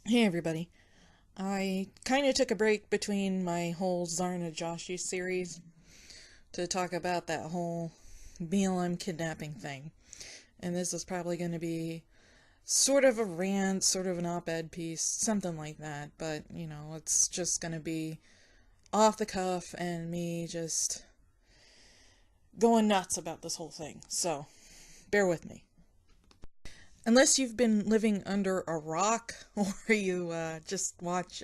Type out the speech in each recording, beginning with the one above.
Hey everybody. I kind of took a break between my whole Zarna Joshi series to talk about that whole BLM kidnapping thing. And this is probably going to be sort of a rant, sort of an op-ed piece, something like that. But, it's just going to be off the cuff and me just going nuts about this whole thing. So, bear with me. Unless you've been living under a rock or you just watch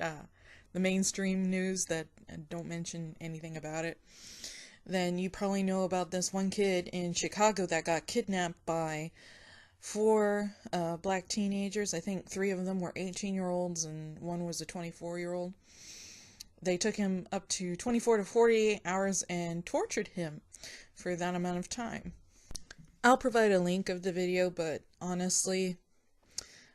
the mainstream news that don't mention anything about it, then you probably know about this one kid in Chicago that got kidnapped by four black teenagers. I think three of them were 18-year-olds and one was a 24-year-old. They took him up to 24 to 48 hours and tortured him for that amount of time. I'll provide a link of the video, but honestly,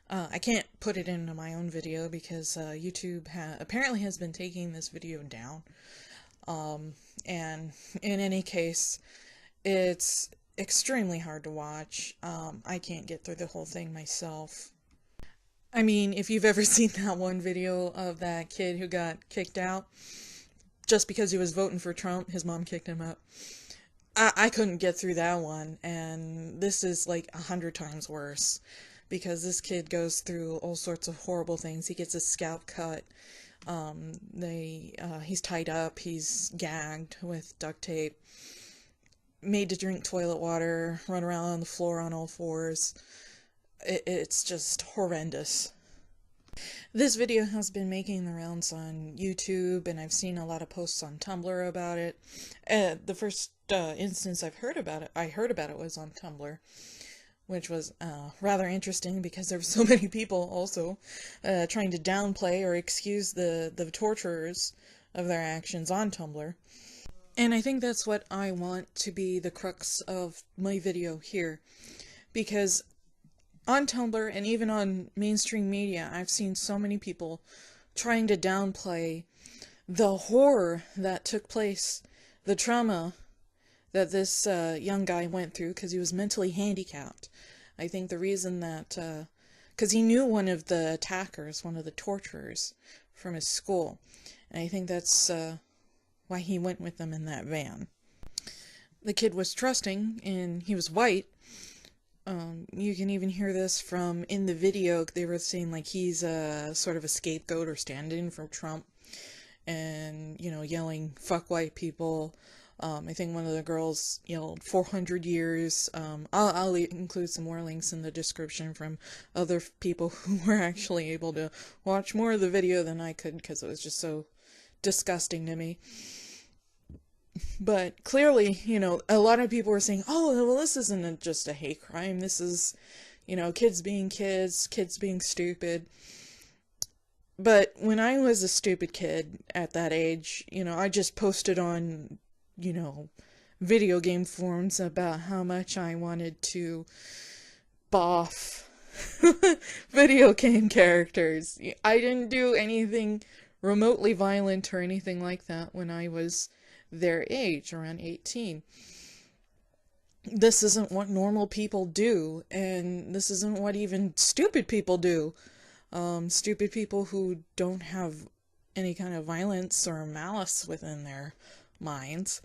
I can't put it into my own video because YouTube apparently has been taking this video down. And in any case, it's extremely hard to watch. I can't get through the whole thing myself. I mean, if you've ever seen that one video of that kid who got kicked out just because he was voting for Trump, his mom kicked him out. I couldn't get through that one, and this is like 100 times worse, because this kid goes through all sorts of horrible things. He gets his scalp cut, he's tied up, he's gagged with duct tape, made to drink toilet water, run around on the floor on all fours. It's just horrendous. This video has been making the rounds on YouTube, and I've seen a lot of posts on Tumblr about it. The first instance I heard about it was on Tumblr, which was rather interesting because there were so many people also trying to downplay or excuse the torturers of their actions on Tumblr. And I think that's what I want to be the crux of my video here, because on Tumblr and even on mainstream media, I've seen so many people trying to downplay the horror that took place, the trauma that this young guy went through because he was mentally handicapped. I think the reason that, because he knew one of the attackers, one of the torturers from his school, and I think that's why he went with them in that van. The kid was trusting, and he was white. You can even hear this from in the video. They were saying like he's a sort of a scapegoat or stand-in for Trump, and yelling "fuck white people." I think one of the girls yelled 400 years. I'll include some more links in the description from other people who were actually able to watch more of the video than I could because it was just so disgusting to me. But clearly, a lot of people were saying, oh, well, this isn't just a hate crime. This is, kids being kids, kids being stupid. But when I was a stupid kid at that age, I just posted on, video game forums about how much I wanted to boff video game characters. I didn't do anything remotely violent or anything like that when I was their age, around 18. This isn't what normal people do, and this isn't what even stupid people do. Stupid people who don't have any kind of violence or malice within their minds.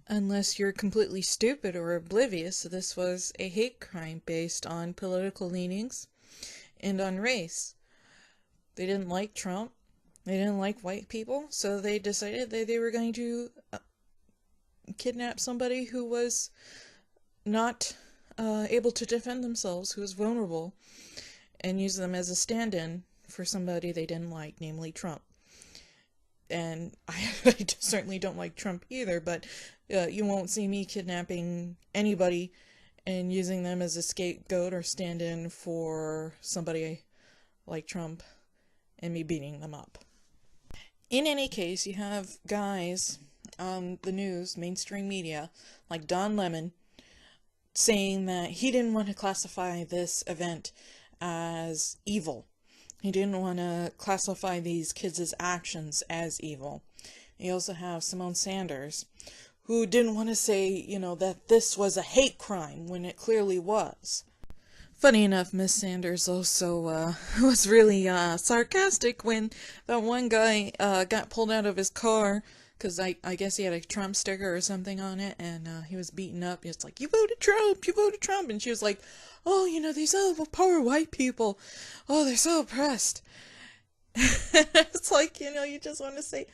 Unless you're completely stupid or oblivious, this was a hate crime based on political leanings and on race. They didn't like Trump. They didn't like white people, so they decided that they were going to kidnap somebody who was not able to defend themselves, who was vulnerable, and use them as a stand-in for somebody they didn't like, namely Trump. And I certainly don't like Trump either, but you won't see me kidnapping anybody and using them as a scapegoat or stand-in for somebody like Trump and me beating them up. In any case, you have guys on the news, mainstream media, like Don Lemon, saying that he didn't want to classify this event as evil. He didn't want to classify these kids' actions as evil. You also have Simone Sanders, who didn't want to say, that this was a hate crime when it clearly was. Funny enough, Miss Sanders also was really sarcastic when that one guy got pulled out of his car because I guess he had a Trump sticker or something on it, and he was beaten up. It's like, you voted Trump, you voted Trump, and she was like, oh, these other poor white people, oh, they're so oppressed. It's like, you just want to say,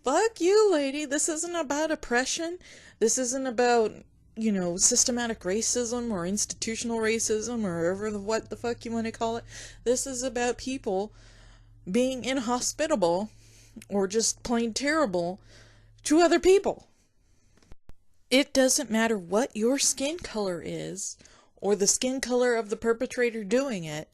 fuck you, lady. This isn't about oppression. This isn't about, systematic racism or institutional racism or whatever what the fuck you want to call it. This is about people being inhospitable or just plain terrible to other people. It doesn't matter what your skin color is or the skin color of the perpetrator doing it.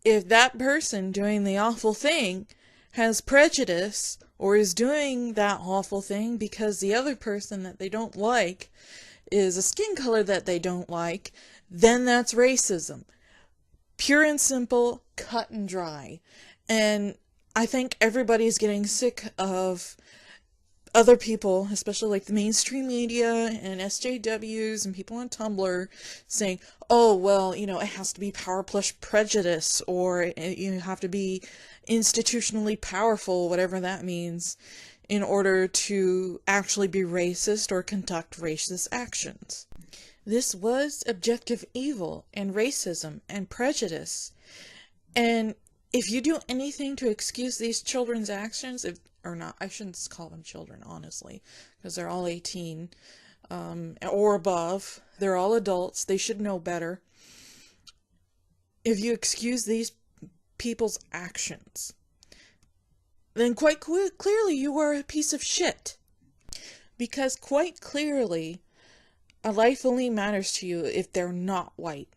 If that person doing the awful thing has prejudice or is doing that awful thing because the other person that they don't like is a skin color that they don't like, then that's racism. Pure and simple, cut and dry. And I think everybody's getting sick of other people, especially like the mainstream media and SJWs and people on Tumblr saying, oh, well, it has to be power plus prejudice, or you have to be institutionally powerful, whatever that means, in order to actually be racist or conduct racist actions. This was objective evil and racism and prejudice. And if you do anything to excuse these children's actions, or not, I shouldn't call them children, honestly, because they're all 18 or above. They're all adults. They should know better. If you excuse these people's actions, then quite clearly you are a piece of shit. Because quite clearly, a life only matters to you if they're not white.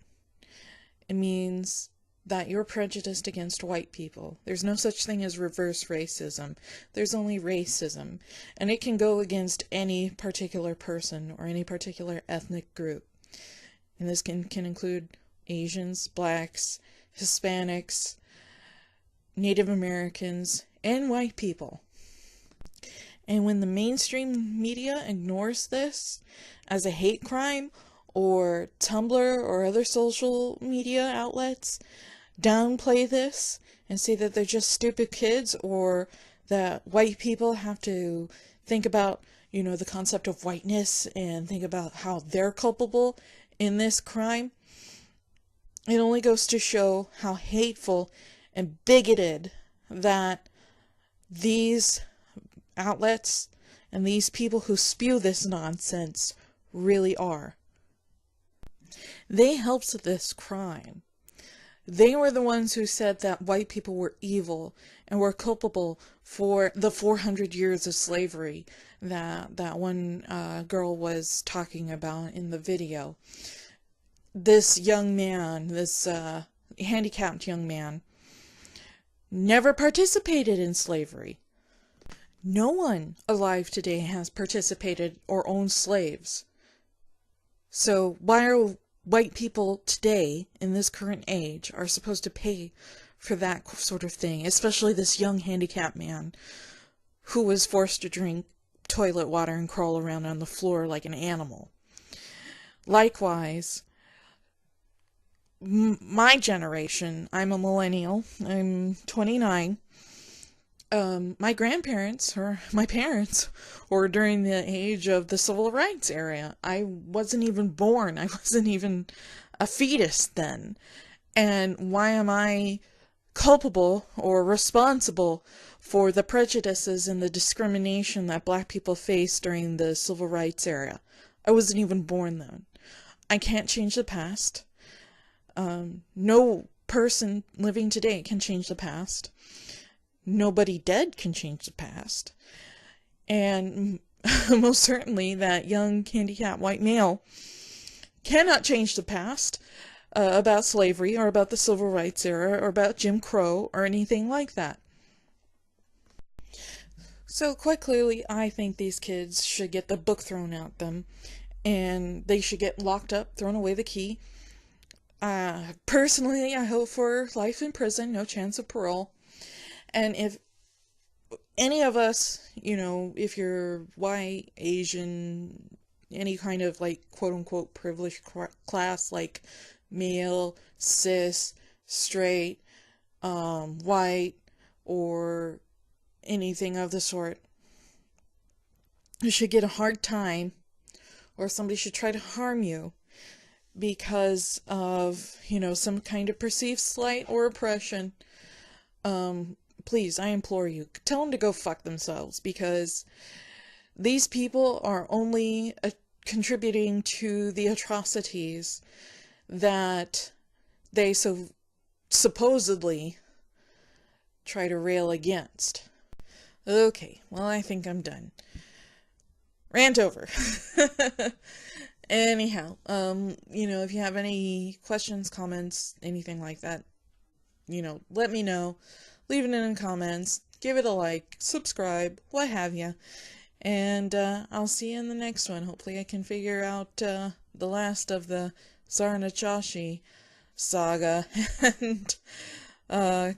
It means that you're prejudiced against white people. There's no such thing as reverse racism. There's only racism. And it can go against any particular person or any particular ethnic group. And this can include Asians, blacks, Hispanics, Native Americans, and white people. And when the mainstream media ignores this as a hate crime, or Tumblr or other social media outlets downplay this and say that they're just stupid kids, or that white people have to think about, the concept of whiteness and think about how they're culpable in this crime, it only goes to show how hateful and bigoted that these outlets and these people who spew this nonsense really are. They helped this crime. They were the ones who said that white people were evil and were culpable for the 400 years of slavery that one girl was talking about in the video. This young man, this handicapped young man, never participated in slavery. No one alive today has participated or owned slaves. So why are white people today, in this current age, are supposed to pay for that sort of thing, especially this young handicapped man who was forced to drink toilet water and crawl around on the floor like an animal? Likewise, my generation, I'm a millennial, I'm 29, my grandparents, or my parents, were during the age of the civil rights era. I wasn't even born. I wasn't even a fetus then. And why am I culpable or responsible for the prejudices and the discrimination that black people faced during the civil rights era? I wasn't even born then. I can't change the past. No person living today can change the past. Nobody dead can change the past. And most certainly that young handicapped white male cannot change the past about slavery or about the civil rights era or about Jim Crow or anything like that. So quite clearly, I think these kids should get the book thrown at them, and they should get locked up, thrown away the key. Personally, I hope for life in prison, no chance of parole. And if any of us, if you're white, Asian, any kind of like quote-unquote privileged class like male, cis, straight, white, or anything of the sort, should get a hard time, or somebody should try to harm you because of, some kind of perceived slight or oppression, please, I implore you, tell them to go fuck themselves, because these people are only contributing to the atrocities that they supposedly try to rail against. Okay, well, I think I'm done. Rant over. Anyhow, if you have any questions, comments, anything like that, let me know. Leave it in the comments. Give it a like. Subscribe. What have you. And I'll see you in the next one. Hopefully I can figure out the last of the Zarnachashi saga and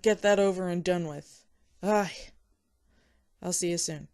get that over and done with. I'll see you soon.